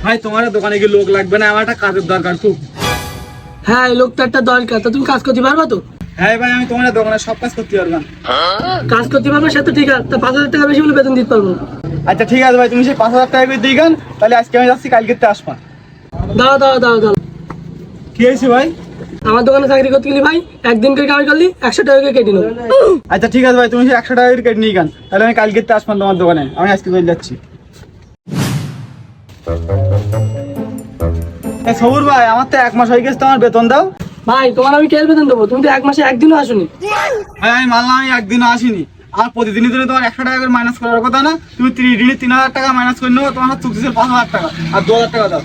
ভাই তোমার দোকানে কি লোক লাগবে না? আমার একটা কাজের দরকার খুব। হ্যাঁ, এই লোকটা একটা দরকার। তা তুমি কাজ করতে পারবা তো? হ্যাঁ ভাই, আমি তোমার দোকানে সব কাজ করতে পারবো। কাজ করতে পারবে সে তো ঠিক আছে, তা 5,000 টাকা বেশি বলে বেতন দিতে পারবো। আচ্ছা ঠিক আছে ভাই, তুমি সেই 5,000 টাকা করে দিই গান, তাহলে আজকে আমি যাচ্ছি, কালকে আসবা। দাও দাও দাও দাও। কি হয়েছে ভাই? আমার দোকানে চাকরি করতে গেলি ভাই, একদিন করে কামাই করলি 100 টাকা করে কেটে নেবো। আচ্ছা ঠিক আছে ভাই, তুমি সেই 100 টাকা করে কেটে নিই গান, তাহলে আমি কালকে আসবান তোমার দোকানে। আমি আজকে চলে যাচ্ছি। সবুর ভাই, আমার তো 1 মাস হয়ে গেছে, তোমার বেতন দাও। ভাই তোমার আমি কে বেতন দেবো? তুমি তো 1 মাসে একদিনও আসোনি। ভাই আমি মানলাম আমি একদিনও আসিনি, আর প্রতিদিনের জন্য তোমার 100 টাকা করে মাইনাস করার কথা না? তুমি 3 দিনে 3,000 টাকা মাইনাস করে নেবো, তোমার চুক্তি ছিল 5,000 টাকা, আর 2,000 টাকা দাও।